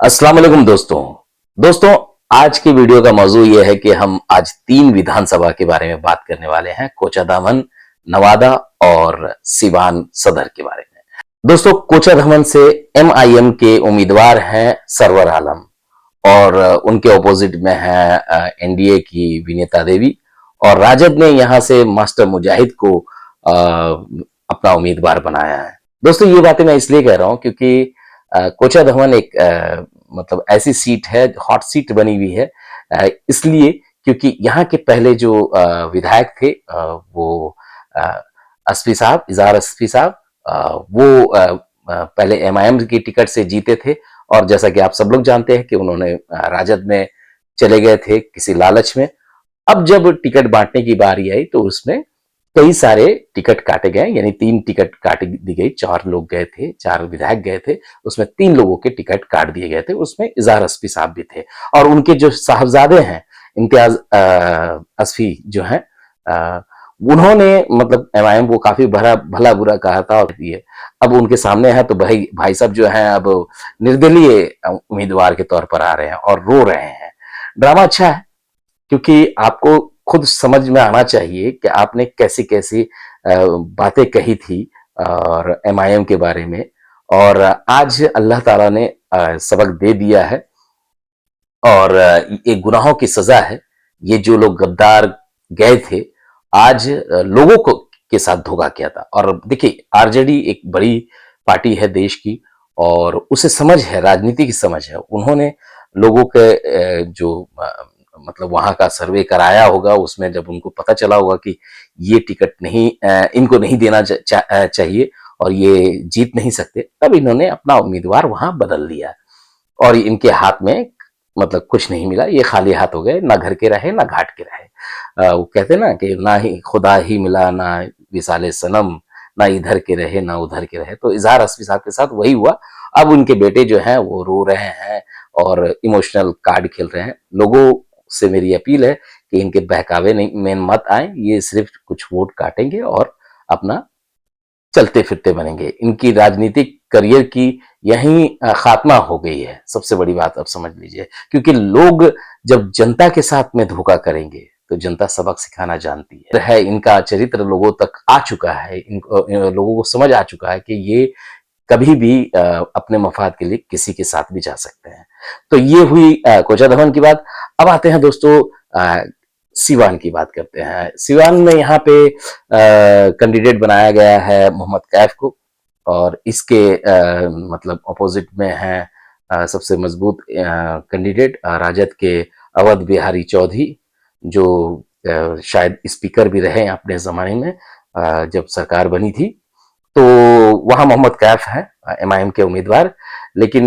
अस्सलाम वालेकुम दोस्तों आज की वीडियो का मौजू ये है कि हम आज 3 विधानसभा के बारे में बात करने वाले हैं। कोचाधामन, नवादा और सिवान सदर के बारे में। दोस्तों, कोचाधामन से एमआईएम के उम्मीदवार हैं सरवर आलम और उनके ऑपोजिट में है एनडीए की विनीता देवी और राजद ने यहां से मास्टर मुजाहिद को अपना उम्मीदवार बनाया है। दोस्तों, ये बातें मैं इसलिए कह रहा हूं क्योंकि कोचाधामन एक मतलब ऐसी सीट है, हॉट सीट बनी हुई है इसलिए क्योंकि यहाँ के पहले जो विधायक थे वो अस्फी साहब, इजहार अस्फी साहब, वो पहले एमआईएम की टिकट से जीते थे और जैसा कि आप सब लोग जानते हैं कि उन्होंने राजद में चले गए थे किसी लालच में। अब जब टिकट बांटने की बारी आई तो उसमें कई सारे टिकट काटे गए, यानी 3 टिकट काट दी गई। 4 लोग गए थे, 4 विधायक गए थे, उसमें 3 लोगों के टिकट काट दिए गए थे। उसमें इजहार अस्फी साहब भी थे और उनके जो साहबजादे हैं इम्तियाज अस्फी जो हैं, उन्होंने मतलब एमआईएम को काफी भला बुरा कहा था और ये अब उनके सामने है तो भाई साहब जो हैं अब निर्दलीय उम्मीदवार के तौर पर आ रहे हैं और रो रहे हैं। ड्रामा अच्छा है क्योंकि आपको खुद समझ में आना चाहिए कि आपने कैसी कैसी बातें कही थी और एमआईएम के बारे में, और आज अल्लाह ताला ने सबक दे दिया है और ये गुनाहों की सजा है। ये जो लोग गद्दार गए थे, आज लोगों को के साथ धोखा किया था। और देखिए, आरजेडी एक बड़ी पार्टी है देश की और उसे समझ है, राजनीति की समझ है। उन्होंने लोगों के जो मतलब वहां का सर्वे कराया होगा, उसमें जब उनको पता चला होगा कि ये टिकट नहीं, इनको नहीं देना चाहिए और ये जीत नहीं सकते, तब इन्होंने अपना उम्मीदवार वहां बदल दिया और इनके हाथ में मतलब कुछ नहीं मिला। ये खाली हाथ हो गए, ना घर के रहे ना घाट के रहे। वो कहते ना कि ना ही खुदा ही मिला ना विसाले सनम, ना इधर के रहे ना उधर के रहे। तो इजहार अस्फी साहब के साथ वही हुआ। अब उनके बेटे जो हैं वो रो रहे हैं और इमोशनल कार्ड खेल रहे हैं। लोगों से मेरी अपील है कि इनके बहकावे में मत आए, ये सिर्फ कुछ वोट काटेंगे और अपना चलते फिरते बनेंगे। इनकी राजनीतिक करियर की यही खात्मा हो गई है। सबसे बड़ी बात अब समझ लीजिए, क्योंकि लोग जब जनता के साथ में धोखा करेंगे तो जनता सबक सिखाना जानती है। इनका चरित्र लोगों तक आ चुका है, लोगों को समझ आ चुका है कि ये कभी भी अपने मफाद के लिए किसी के साथ भी जा सकते हैं। तो ये हुई कोचाधामन की बात। अब आते हैं दोस्तों सिवान की बात करते हैं। सिवान में यहाँ पे कैंडिडेट बनाया गया है मोहम्मद कैफ को और इसके मतलब अपोजिट में है सबसे मजबूत कैंडिडेट राजद के अवध बिहारी चौधरी, जो शायद स्पीकर भी रहे अपने जमाने में जब सरकार बनी थी। तो वहां मोहम्मद कैफ है एमआईएम के उम्मीदवार। लेकिन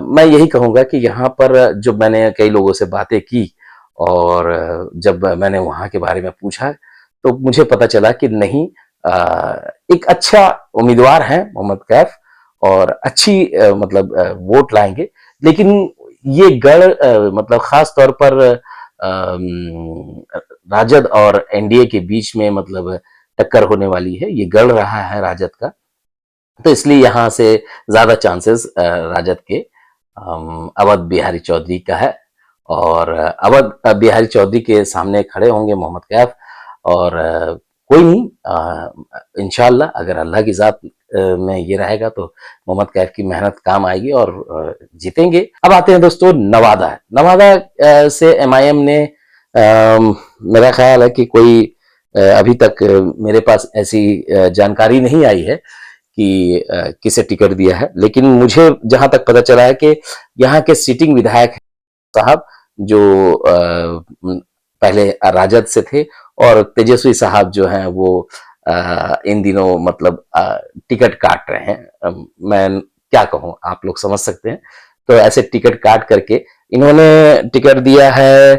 मैं यही कहूंगा कि यहाँ पर जब मैंने कई लोगों से बातें की और जब मैंने वहां के बारे में पूछा तो मुझे पता चला कि नहीं, एक अच्छा उम्मीदवार है मोहम्मद कैफ और अच्छी मतलब वोट लाएंगे। लेकिन ये गढ़ मतलब खास तौर पर राजद और एनडीए के बीच में मतलब टक्कर होने वाली है, ये गढ़ रहा है राजद का। तो इसलिए यहाँ से ज्यादा चांसेस राजद के अवध बिहारी चौधरी का है और अवध बिहारी चौधरी के सामने खड़े होंगे मोहम्मद कैफ। और कोई नहीं, इंशाल्लाह अगर अल्लाह की जात में ये रहेगा तो मोहम्मद कैफ की मेहनत काम आएगी और जीतेंगे। अब आते हैं दोस्तों नवादा। नवादा से एमआईएम ने मेरा ख्याल है कि कोई अभी तक मेरे पास ऐसी जानकारी नहीं आई है कि किसे टिकट दिया है, लेकिन मुझे जहां तक पता चला है कि यहाँ के सिटिंग विधायक साहब जो पहले राजद से थे और तेजस्वी साहब जो हैं वो इन दिनों मतलब टिकट काट रहे हैं। मैं क्या कहूँ, आप लोग समझ सकते हैं। तो ऐसे टिकट काट करके इन्होंने टिकट दिया है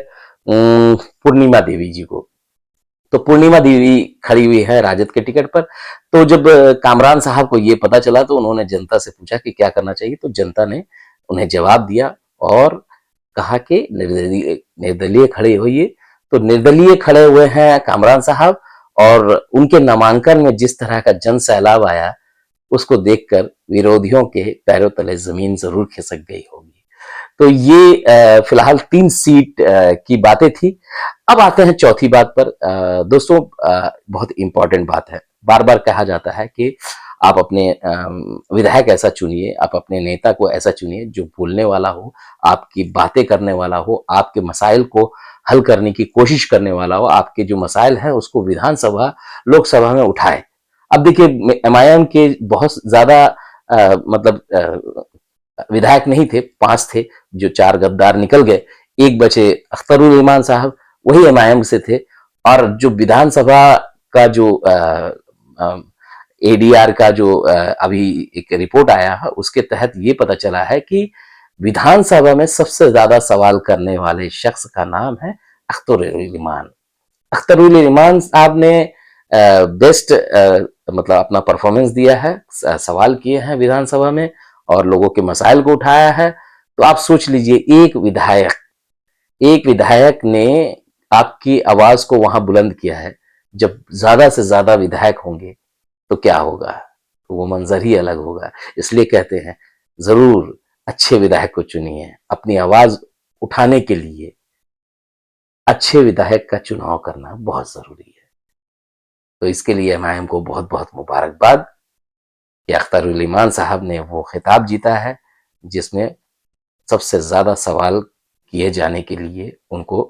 पूर्णिमा देवी जी को। तो पूर्णिमा देवी खड़ी हुई है राजद के टिकट पर। तो जब कामरान साहब को ये पता चला तो उन्होंने जनता से पूछा कि क्या करना चाहिए, तो जनता ने उन्हें जवाब दिया और कहा कि निर्दलीय खड़े होइए। तो निर्दलीय खड़े हुए हैं कामरान साहब और उनके नामांकन में जिस तरह का जन सैलाब आया उसको देखकर विरोधियों के पैरों तले जमीन जरूर खिसक गई होगी। तो ये फिलहाल 3 सीट की बातें थी। अब आते हैं चौथी बात पर। दोस्तों, बहुत इंपॉर्टेंट बात है। बार बार कहा जाता है कि आप अपने विधायक ऐसा चुनिए, आप अपने नेता को ऐसा चुनिए जो बोलने वाला हो, आपकी बातें करने वाला हो, आपके मसाइल को हल करने की कोशिश करने वाला हो, आपके जो मसाइल हैं उसको विधानसभा, लोकसभा में उठाए। अब देखिए, एमआईएम के बहुत ज्यादा मतलब विधायक नहीं थे, 5 थे, जो 4 गद्दार निकल गए, एक बचे अख्तरुल इमान साहब, वही एमआईएम से थे। और जो विधानसभा का जो एडीआर का जो अभी एक रिपोर्ट आया है, उसके तहत ये पता चला है कि विधानसभा में सबसे ज्यादा सवाल करने वाले शख्स का नाम है अख्तरुल इमान। अख्तरुल इमान साहब ने बेस्ट मतलब अपना परफॉर्मेंस दिया है, सवाल किए हैं विधानसभा में और लोगों के मसाइल को उठाया है। तो आप सोच लीजिए, एक विधायक ने आपकी आवाज को वहां बुलंद किया है। जब ज्यादा से ज्यादा विधायक होंगे तो क्या होगा, तो वो मंजर ही अलग होगा। इसलिए कहते हैं, जरूर अच्छे विधायक को चुनिए। अपनी आवाज उठाने के लिए अच्छे विधायक का चुनाव करना बहुत जरूरी है। तो इसके लिए एमआईएम को बहुत बहुत मुबारकबाद कि अख्तरुल इमान साहब ने वो खिताब जीता है जिसमें सबसे ज्यादा सवाल किए जाने के लिए उनको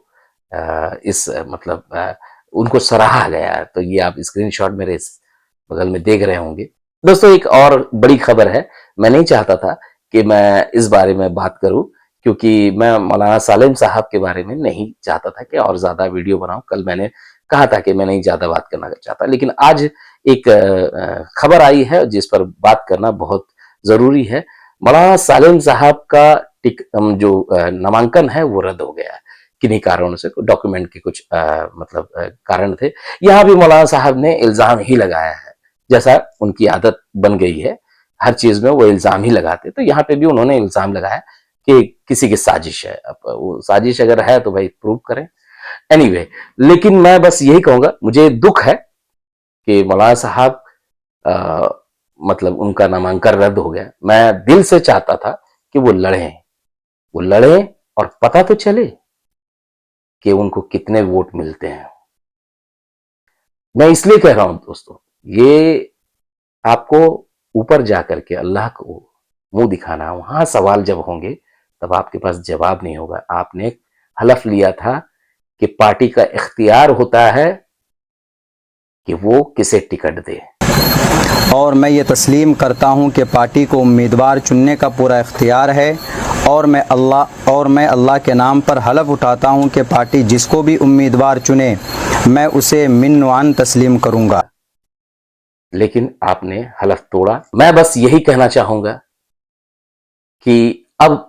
इस मतलब उनको सराहा गया है। तो ये आप स्क्रीनशॉट मेरे इस बगल में देख रहे होंगे। दोस्तों, एक और बड़ी खबर है। मैं नहीं चाहता था कि मैं इस बारे में बात करूं, क्योंकि मैं मौलाना सालिम साहब के बारे में नहीं चाहता था कि और ज्यादा वीडियो बनाऊं। कल मैंने कहा था कि मैं नहीं ज्यादा बात करना चाहता, लेकिन आज एक खबर आई है जिस पर बात करना बहुत जरूरी है। मौलाना सालिम साहब का जो नामांकन है वो रद्द हो गया है किन्हीं कारणों से। डॉक्यूमेंट के कुछ मतलब कारण थे। यहाँ भी मौलाना साहब ने इल्जाम ही लगाया है, जैसा उनकी आदत बन गई है, हर चीज में वो इल्जाम ही लगाते। तो यहाँ पे भी उन्होंने इल्जाम लगाया कि किसी की साजिश है। अब वो साजिश अगर है तो भाई प्रूव करें। एनीवे, लेकिन मैं बस यही कहूंगा, मुझे दुख है कि मौलाना साहब मतलब उनका नामांकन रद्द हो गया। मैं दिल से चाहता था कि वो लड़े और पता तो चले कि उनको कितने वोट मिलते हैं। मैं इसलिए कह रहा हूं दोस्तों, ये आपको ऊपर जाकर के अल्लाह को मुंह दिखाना, वहां सवाल जब होंगे तब आपके पास जवाब नहीं होगा। आपने हलफ लिया था कि पार्टी का इख्तियार होता है कि वो किसे टिकट दे, और मैं ये तस्लीम करता हूँ कि पार्टी को उम्मीदवार चुनने का पूरा इख्तियार है। और मैं अल्लाह के नाम पर हलफ उठाता हूँ कि पार्टी जिसको भी उम्मीदवार चुने मैं उसे मिन्नवान तस्लीम करूँगा। लेकिन आपने हलफ तोड़ा। मैं बस यही कहना चाहूंगा कि अब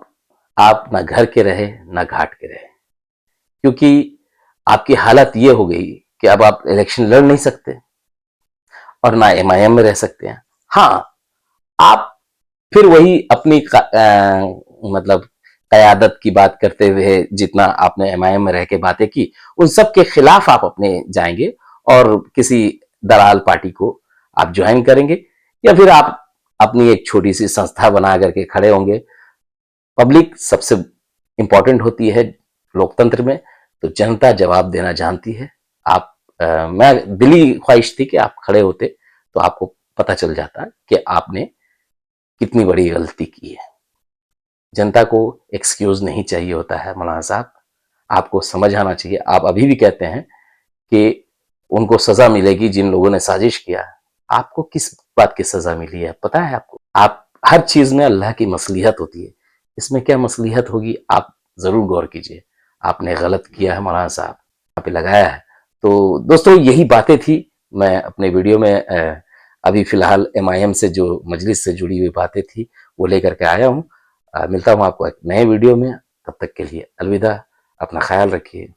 आप ना घर के रहे ना घाट के रहे, क्योंकि आपकी हालत ये हो गई कि अब आप इलेक्शन लड़ नहीं सकते और ना एमआईएम में रह सकते हैं। हाँ, आप फिर वही अपनी मतलब कयादत की बात करते हुए जितना आपने एमआईएम में रह के बातें की, उन सब के खिलाफ आप अपने जाएंगे और किसी दलाल पार्टी को आप ज्वाइन करेंगे, या फिर आप अपनी एक छोटी सी संस्था बना करके खड़े होंगे। पब्लिक सबसे इंपॉर्टेंट होती है लोकतंत्र में, तो जनता जवाब देना जानती है। आप मैं दिली ख्वाहिश थी कि आप खड़े होते तो आपको पता चल जाता कि आपने कितनी बड़ी गलती की है। जनता को एक्सक्यूज नहीं चाहिए होता है मौलाना साहब, आपको समझ आना चाहिए। आप अभी भी कहते हैं कि उनको सजा मिलेगी जिन लोगों ने साजिश किया। आपको किस बात की सजा मिली है पता है आपको? आप हर चीज में अल्लाह की मसलिहत होती है, इसमें क्या मसलिहत होगी आप जरूर गौर कीजिए। आपने गलत किया है मौलाना साहब, यहाँ पे लगाया है। तो दोस्तों, यही बातें थी। मैं अपने वीडियो में अभी फिलहाल एमआईएम से जो मजलिस से जुड़ी हुई बातें थी वो लेकर के आया हूँ। मिलता हूँ आपको एक नए वीडियो में। तब तक के लिए अलविदा, अपना ख्याल रखिए।